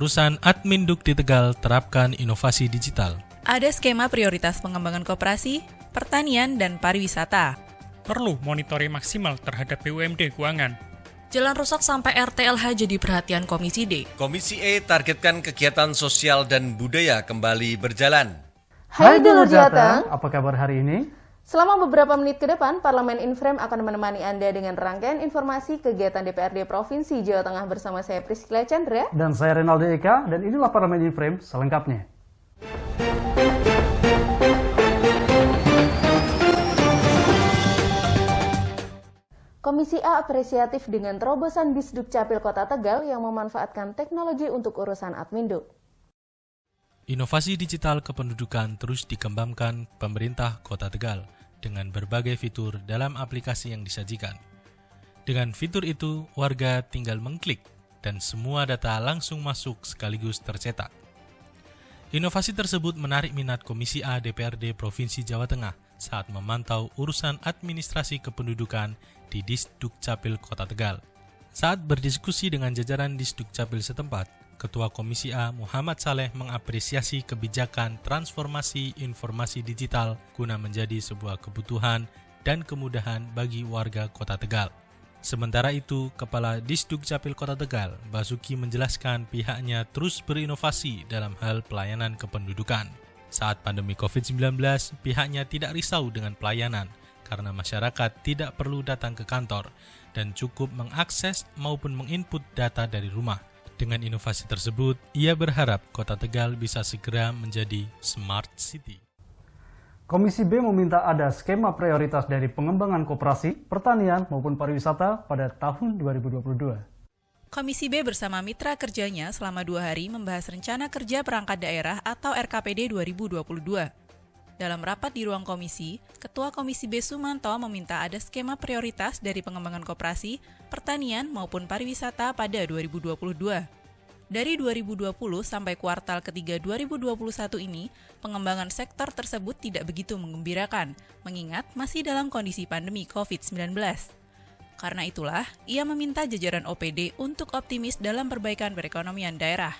urusan admin Duk di Tegal terapkan inovasi digital. Ada skema prioritas pengembangan koperasi, pertanian, dan pariwisata. Perlu monitoring maksimal terhadap BUMD keuangan. Jalan rusak sampai RTLH jadi perhatian Komisi D. Komisi E targetkan kegiatan sosial dan budaya kembali berjalan. Hai Dulur Jateng, apa kabar hari ini? Selama beberapa menit ke depan, Parlemen Inframe akan menemani Anda dengan rangkaian informasi kegiatan DPRD Provinsi Jawa Tengah bersama saya Priscilla Chandra. Dan saya Renaldo Eka, dan inilah Parlemen Inframe selengkapnya. Komisi A apresiatif dengan terobosan Disduk Capil Kota Tegal yang memanfaatkan teknologi untuk urusan adminduk. Inovasi digital kependudukan terus dikembangkan pemerintah Kota Tegal dengan berbagai fitur dalam aplikasi yang disajikan. Dengan fitur itu, warga tinggal mengklik dan semua data langsung masuk sekaligus tercetak. Inovasi tersebut menarik minat Komisi A DPRD Provinsi Jawa Tengah saat memantau urusan administrasi kependudukan di Disduk Capil Kota Tegal. Saat berdiskusi dengan jajaran Disduk Capil setempat, Ketua Komisi A Muhammad Saleh mengapresiasi kebijakan transformasi informasi digital guna menjadi sebuah kebutuhan dan kemudahan bagi warga Kota Tegal. Sementara itu, Kepala Disduk Capil Kota Tegal, Basuki menjelaskan pihaknya terus berinovasi dalam hal pelayanan kependudukan. Saat pandemi COVID-19, pihaknya tidak risau dengan pelayanan karena masyarakat tidak perlu datang ke kantor dan cukup mengakses maupun menginput data dari rumah. Dengan inovasi tersebut, ia berharap Kota Tegal bisa segera menjadi Smart City. Komisi B meminta ada skema prioritas dari pengembangan koperasi, pertanian maupun pariwisata pada tahun 2022. Komisi B bersama mitra kerjanya selama 2 hari membahas Rencana Kerja Perangkat Daerah atau RKPD 2022. Dalam rapat di ruang komisi, Ketua Komisi B Sumanto meminta ada skema prioritas dari pengembangan koperasi, pertanian maupun pariwisata pada 2022. Dari 2020 sampai kuartal ketiga 2021 ini, pengembangan sektor tersebut tidak begitu menggembirakan, mengingat masih dalam kondisi pandemi COVID-19. Karena itulah, ia meminta jajaran OPD untuk optimis dalam perbaikan perekonomian daerah.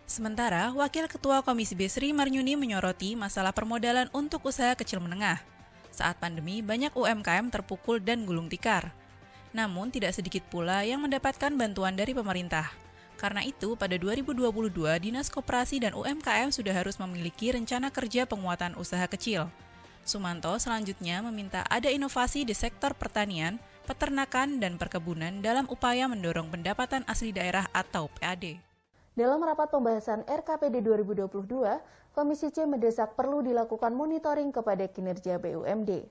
Sementara, Wakil Ketua Komisi B Sri Maryuni menyoroti masalah permodalan untuk usaha kecil menengah. Saat pandemi, banyak UMKM terpukul dan gulung tikar. Namun, tidak sedikit pula yang mendapatkan bantuan dari pemerintah. Karena itu, pada 2022, Dinas Koperasi dan UMKM sudah harus memiliki rencana kerja penguatan usaha kecil. Sumanto selanjutnya meminta ada inovasi di sektor pertanian, peternakan, dan perkebunan dalam upaya mendorong pendapatan asli daerah atau PAD. Dalam rapat pembahasan RKPD 2022, Komisi C mendesak perlu dilakukan monitoring kepada kinerja BUMD.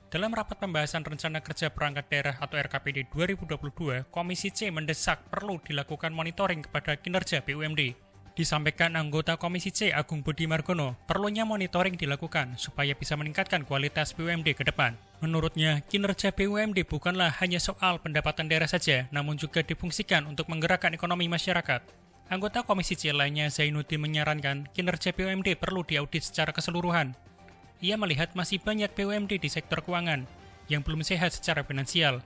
Dalam rapat pembahasan Rencana Kerja Perangkat Daerah atau RKPD 2022, Komisi C mendesak perlu dilakukan monitoring kepada kinerja BUMD. Disampaikan anggota Komisi C Agung Budi Margono, perlunya monitoring dilakukan supaya bisa meningkatkan kualitas BUMD ke depan. Menurutnya, kinerja BUMD bukanlah hanya soal pendapatan daerah saja, namun juga difungsikan untuk menggerakkan ekonomi masyarakat. Anggota Komisi C lainnya Zainuddin menyarankan kinerja BUMD perlu diaudit secara keseluruhan. Ia melihat masih banyak BUMD di sektor keuangan yang belum sehat secara finansial.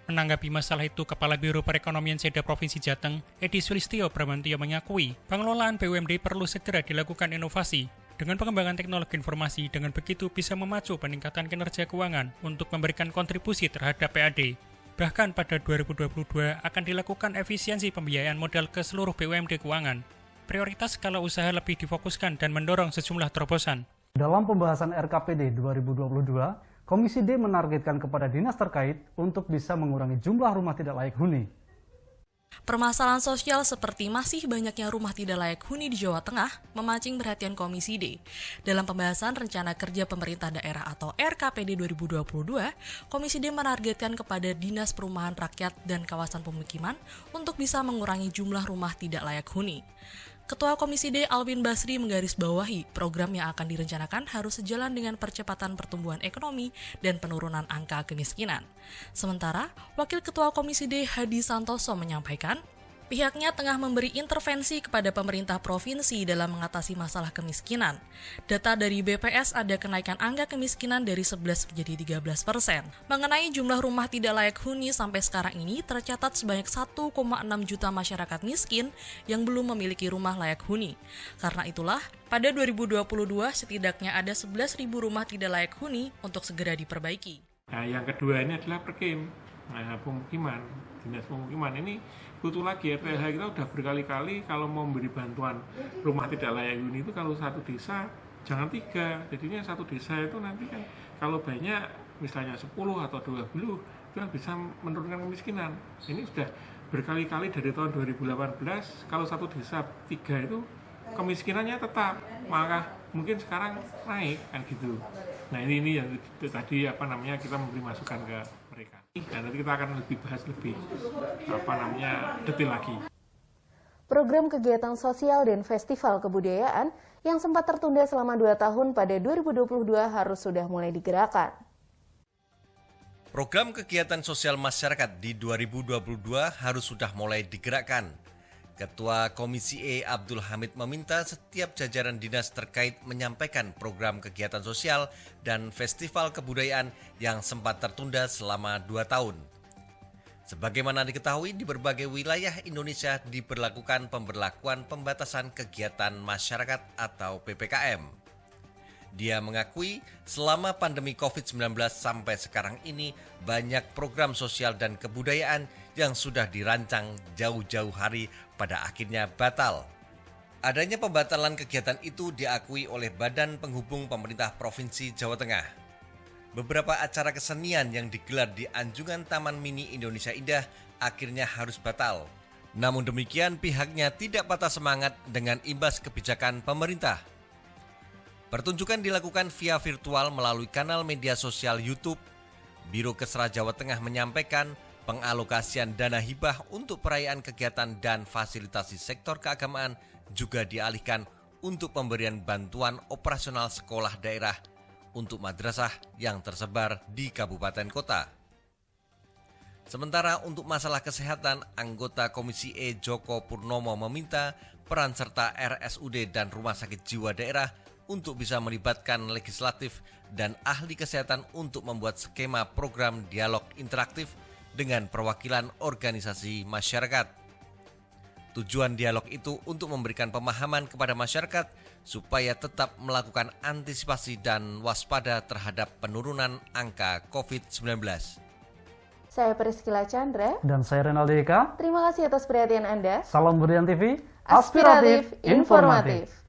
Menanggapi masalah itu, Kepala Biro Perekonomian Seda Provinsi Jateng, Edi Sulistyo Bramantio mengakui pengelolaan BUMD perlu segera dilakukan inovasi dengan pengembangan teknologi informasi. Dengan begitu bisa memacu peningkatan kinerja keuangan untuk memberikan kontribusi terhadap PAD. Bahkan pada 2022 akan dilakukan efisiensi pembiayaan modal ke seluruh BUMD keuangan. Prioritas skala usaha lebih difokuskan dan mendorong sejumlah terobosan. Dalam pembahasan RKPD 2022, Komisi D menargetkan kepada dinas terkait untuk bisa mengurangi jumlah rumah tidak layak huni. Permasalahan sosial seperti masih banyaknya rumah tidak layak huni di Jawa Tengah memancing perhatian Komisi D. Dalam pembahasan Rencana Kerja Pemerintah Daerah atau RKPD 2022, Komisi D menargetkan kepada Dinas Perumahan Rakyat dan Kawasan Pemukiman untuk bisa mengurangi jumlah rumah tidak layak huni. Ketua Komisi D Alwin Basri menggarisbawahi program yang akan direncanakan harus sejalan dengan percepatan pertumbuhan ekonomi dan penurunan angka kemiskinan. Sementara, Wakil Ketua Komisi D Hadi Santoso menyampaikan, Pihaknya tengah memberi intervensi kepada pemerintah provinsi dalam mengatasi masalah kemiskinan. Data dari BPS ada kenaikan angka kemiskinan dari 11 menjadi 13%. Mengenai jumlah rumah tidak layak huni sampai sekarang ini tercatat sebanyak 1,6 juta masyarakat miskin yang belum memiliki rumah layak huni. Karena itulah, pada 2022 setidaknya ada 11.000 rumah tidak layak huni untuk segera diperbaiki. Nah, yang kedua ini adalah perkim. Nah, pemukiman, dinas pemukiman ini butuh lagi. RPLH kita udah berkali-kali kalau mau memberi bantuan rumah tidak layak huni itu kalau satu desa jangan 3. Jadinya satu desa itu nanti kan kalau banyak misalnya 10 atau 20 itu bisa menurunkan kemiskinan. Ini sudah berkali-kali dari tahun 2018 kalau satu desa 3 itu kemiskinannya tetap, maka mungkin sekarang naik kan gitu. Nah ini yang tadi kita memberi masukan ke mereka. Dan nanti kita akan lebih bahas lebih detail lagi. Program kegiatan sosial dan festival kebudayaan yang sempat tertunda selama 2 tahun pada 2022 harus sudah mulai digerakkan. Program kegiatan sosial masyarakat di 2022 harus sudah mulai digerakkan. Ketua Komisi E Abdul Hamid meminta setiap jajaran dinas terkait menyampaikan program kegiatan sosial dan festival kebudayaan yang sempat tertunda selama 2 tahun. Sebagaimana diketahui, di berbagai wilayah Indonesia diberlakukan pemberlakuan pembatasan kegiatan masyarakat atau PPKM. Dia mengakui selama pandemi COVID-19 sampai sekarang ini banyak program sosial dan kebudayaan yang sudah dirancang jauh-jauh hari pada akhirnya batal. Adanya pembatalan kegiatan itu diakui oleh Badan Penghubung Pemerintah Provinsi Jawa Tengah. Beberapa acara kesenian yang digelar di Anjungan Taman Mini Indonesia Indah akhirnya harus batal. Namun demikian pihaknya tidak patah semangat dengan imbas kebijakan pemerintah. Pertunjukan dilakukan via virtual melalui kanal media sosial YouTube. Biro Kesra Jawa Tengah menyampaikan pengalokasian dana hibah untuk perayaan kegiatan dan fasilitasi sektor keagamaan juga dialihkan untuk pemberian bantuan operasional sekolah daerah untuk madrasah yang tersebar di kabupaten kota. Sementara untuk masalah kesehatan, anggota Komisi E Joko Purnomo meminta peran serta RSUD dan Rumah Sakit Jiwa Daerah untuk bisa melibatkan legislatif dan ahli kesehatan untuk membuat skema program dialog interaktif dengan perwakilan organisasi masyarakat. Tujuan dialog itu untuk memberikan pemahaman kepada masyarakat supaya tetap melakukan antisipasi dan waspada terhadap penurunan angka COVID-19. Saya Priscila Chandra. Dan saya Renaldi Eka. Terima kasih atas perhatian Anda. Salam Berlian TV, Aspiratif, informatif.